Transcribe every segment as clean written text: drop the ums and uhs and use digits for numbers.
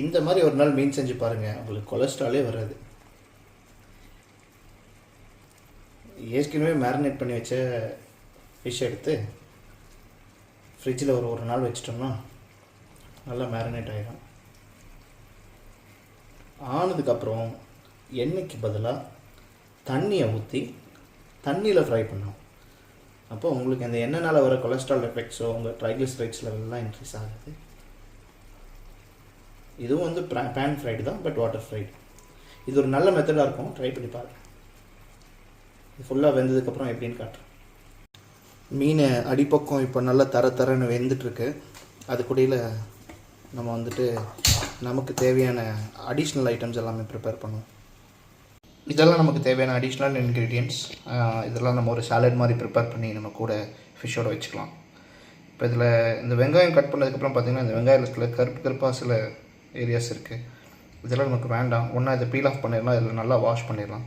இந்த மாதிரி ஒரு நாள் மீன் செஞ்சு பாருங்கள், உங்களுக்கு கொலஸ்ட்ராலே வராது. ஏற்கனவே மேரினேட் பண்ணி வச்ச ஃபிஷ் எடுத்து ஃப்ரிட்ஜில் ஒரு நாள் வச்சிட்டோம்னா நல்லா மேரினேட் ஆகிடும். ஆனதுக்கப்புறம் எண்ணெய்க்கு பதிலாக தண்ணியை ஊற்றி தண்ணியில் ஃப்ரை பண்ணணும். அப்போ உங்களுக்கு அந்த எண்ணெய்னால் வர கொலஸ்ட்ரால் எஃபெக்ட்ஸோ உங்கள் ட்ரைக்ளிசரைட்ஸ் லெவல்லாம் இன்க்ரீஸ் ஆகுது. இதுவும் வந்து பேன் ஃப்ரைடு தான், பட் வாட்டர் ஃப்ரைடு. இது ஒரு நல்ல மெத்தடாக இருக்கும், ட்ரை பண்ணி பாருங்கள். இது ஃபுல்லாக வெந்ததுக்கப்புறம் எப்படின்னு காட்டுறேன். மீன் அடிப்பக்கம் இப்போ நல்லா தரன்னு வெந்துட்டுருக்கு. அது கூடயில் நம்ம வந்துட்டு நமக்கு தேவையான அடிஷ்னல் ஐட்டம்ஸ் எல்லாமே ப்ரிப்பேர் பண்ணுவோம். இதெல்லாம் நமக்கு தேவையான அடிஷ்னல் இன்க்ரீடியன்ட்ஸ். இதெல்லாம் நம்ம ஒரு சாலட் மாதிரி ப்ரிப்பேர் பண்ணி நம்ம கூட ஃபிஷ்ஷோடு வச்சுக்கலாம். இப்போ இதில் இந்த வெங்காயம் கட் பண்ணதுக்கப்புறம் பார்த்திங்கன்னா இந்த வெங்காயத்தில் கருப்பாக சில ஏரியாஸ் இருக்குது. இதெல்லாம் நமக்கு வேண்டாம். ஒன்றா இதை பீல் ஆஃப் பண்ணிடலாம், இதில் நல்லா வாஷ் பண்ணிடலாம்.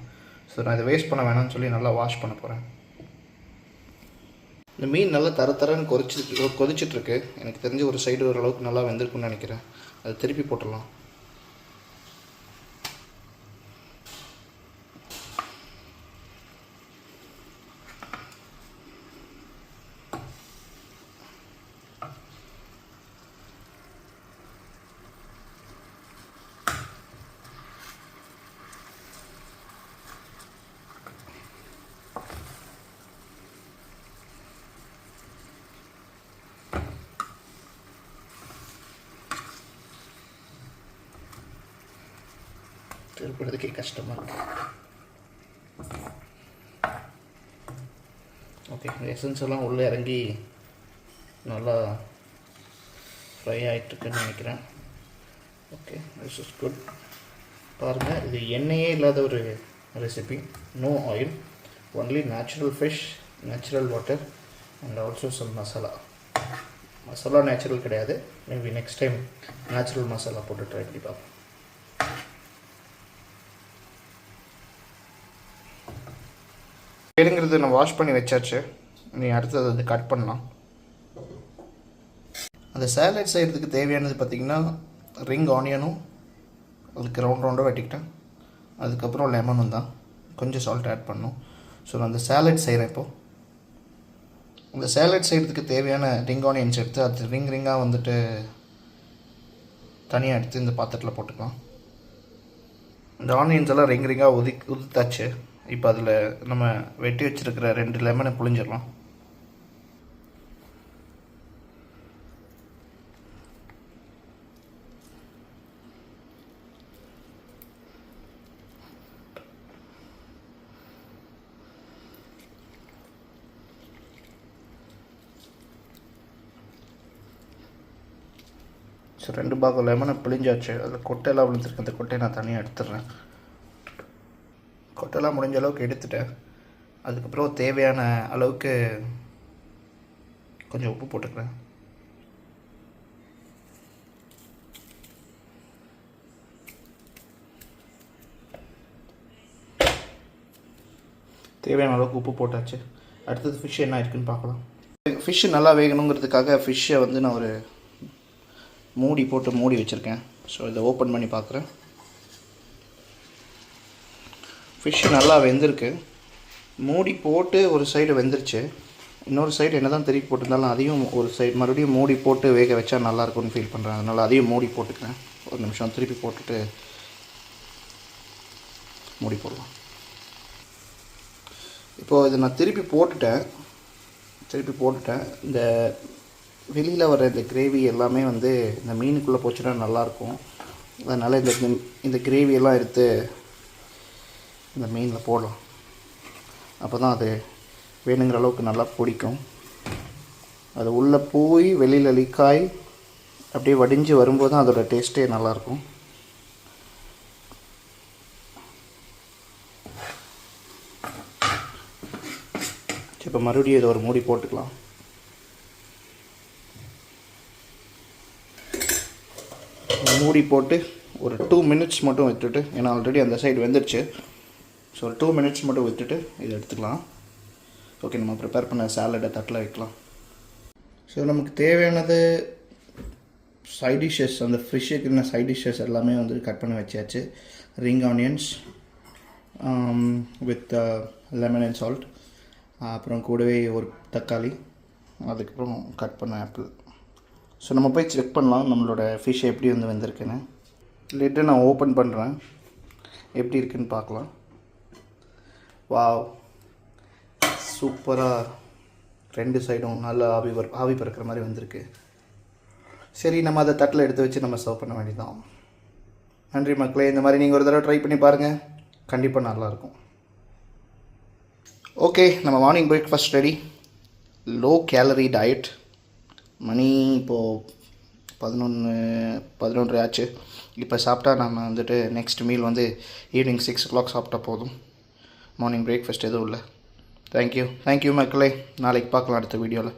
ஸோ நான் இதை வேஸ்ட் பண்ண வேணாம்னு சொல்லி நல்லா வாஷ் பண்ண போகிறேன். இந்த மீன் நல்லா தரன்னு கொதிச்சிட்ருக்கு. எனக்கு தெரிஞ்ச ஒரு சைடு ஓரளவுக்கு நல்லா வெந்திருக்குன்னு நினைக்கிறேன். அதை திருப்பி போட்டுடலாம். திருப்புறதுக்கே கஷ்டமாக இருக்குது. ஓகே, இந்த எசன்ஸ் எல்லாம் உள்ளே இறங்கி நல்லா ஃப்ரை ஆகிட்டுருக்குன்னு நினைக்கிறேன். Okay, this is good. பாருங்கள், இது எண்ணெயே இல்லாத ஒரு recipe. No oil, only natural fish, natural water and also some masala. Masala natural கிடையாது, maybe next time natural masala போட்டு ட்ரை பண்ணி பார்ப்போம். எடுங்கிறது நான் வாஷ் பண்ணி வச்சாச்சு. நீ அடுத்தது அது கட் பண்ணலாம். அந்த சேலட் செய்கிறதுக்கு தேவையானது பார்த்திங்கன்னா ரிங் ஆனியனும் அதுக்கு ரவுண்டாக வெட்டிக்கிட்டேன். அதுக்கப்புறம் லெமனும் தான், கொஞ்சம் சால்ட் ஆட் பண்ணணும். ஸோ நான் அந்த சேலட் செய்கிறேன். இப்போது அந்த சேலட் செய்கிறதுக்கு தேவையான ரிங் ஆனியன்ஸ் எடுத்து அது ரிங்காக வந்துட்டு தனியாக எடுத்து இந்த பாத்திரத்தில் போட்டுக்கலாம். இந்த ஆனியன்ஸ் எல்லாம் ரிங்காக உதுத்தாச்சு. இப்போ அதில் நம்ம வெட்டி வச்சுருக்கிற 2 லெமனை புழிஞ்சிடலாம். ஸோ 2 பாகம் லெமனை பிழிஞ்சாச்சு. அதில் கொட்டையெல்லாம் விழுந்துருக்கு. அந்த கொட்டையை நான் தனியாக எடுத்துடுறேன். கொட்டெல்லாம் முடிஞ்ச அளவுக்கு எடுத்துட்டேன். அதுக்கப்புறம் தேவையான அளவுக்கு கொஞ்சம் உப்பு போட்டுக்கிறேன். தேவையான அளவுக்கு உப்பு போட்டாச்சு. அடுத்தது ஃபிஷ் என்ன இருக்குன்னு பார்க்கலாம். ஃபிஷ்ஷு நல்லா வேகணுங்கிறதுக்காக ஃபிஷ்ஷை வந்து நான் ஒரு மூடி போட்டு மூடி வச்சுருக்கேன். ஸோ இதை ஓப்பன் பண்ணி பார்க்குறேன். ஃபிஷ்ஷு நல்லா வெந்திருக்கு. மூடி போட்டு ஒரு சைடு வெந்துருச்சு. இன்னொரு சைடு என்ன தான் திருப்பி போட்டிருந்தாலும் அதையும் ஒரு சைடு மறுபடியும் மூடி போட்டு வேக வச்சா நல்லாயிருக்கும்னு ஃபீல் பண்ணுறேன். அதனால் அதையும் மூடி போட்டுக்கிறேன். ஒரு நிமிஷம் திருப்பி போட்டுட்டு மூடி போடலாம். இப்போது இதை நான் திருப்பி போட்டுட்டேன். இந்த வெளியில் வர இந்த கிரேவி எல்லாமே வந்து இந்த மீனுக்குள்ளே போச்சுன்னா நல்லாயிருக்கும். அதனால் இந்த கிரேவியெல்லாம் எடுத்து இந்த மீனில் போடலாம். அப்போ தான் அது வேணுங்கிற அளவுக்கு நல்லா பிடிக்கும். அது உள்ளே போய் வெளியில் லீக்காய் அப்படியே வடிஞ்சு வரும்போது தான் அதோடய டேஸ்ட்டே நல்லாயிருக்கும். இப்போ மறுபடியும் இதை ஒரு மூடி போட்டுக்கலாம். மூடி போட்டு ஒரு 2 மினிட்ஸ் மட்டும் விட்டுட்டு, ஏன்னா ஆல்ரெடி அந்த சைடு வெந்துடுச்சு. ஸோ ஒரு 2 மினிட்ஸ் மட்டும் விட்டுட்டு இதை எடுத்துக்கலாம். ஓகே, நம்ம ப்ரிப்பேர் பண்ண சாலடை தட்டில் வைக்கலாம். ஸோ நமக்கு தேவையானது சைட் டிஷ்ஷஸ் அந்த ஃபிஷ்ஷுக்குன்னு சைட் டிஷ்ஷஸ் எல்லாமே வந்து கட் பண்ணி வச்சாச்சு. Ring onions with lemon and salt, அப்புறம் கூடவே ஒரு தக்காளி, அதுக்கப்புறம் கட் பண்ண ஆப்பிள். ஸோ நம்ம போய் செக் பண்ணலாம் நம்மளோட ஃபிஷ் எப்படி வந்து வெந்திருக்குன்னு. லிட்டை நான் ஓப்பன் பண்ணுறேன், எப்படி இருக்குன்னு பார்க்கலாம். வாவ், சூப்பராக 2 சைடும் நல்லா ஆவி பறக்கிற மாதிரி வந்திருக்கு. சரி, நம்ம அதை தட்டில் எடுத்து வச்சு நம்ம சர்வ் பண்ண வேண்டியதான். நன்றி மக்களே. இந்த மாதிரி நீங்கள் ஒரு தடவை ட்ரை பண்ணி பாருங்கள், கண்டிப்பாக நல்லாயிருக்கும். ஓகே, நம்ம morning breakfast ready. Low calorie diet. மணி இப்போது 11 ஆச்சு. இப்போ சாப்பிட்டா நம்ம வந்துட்டு நெக்ஸ்ட் மீல் வந்து ஈவினிங் 6 o'clock சாப்பிட்டா போதும். மார்னிங் பிரேக்ஃபாஸ்ட் எதுவும் இல்லை. தேங்க்யூ மக்களே. நாளைக்கு பார்க்கலாம் அடுத்த வீடியோவில்.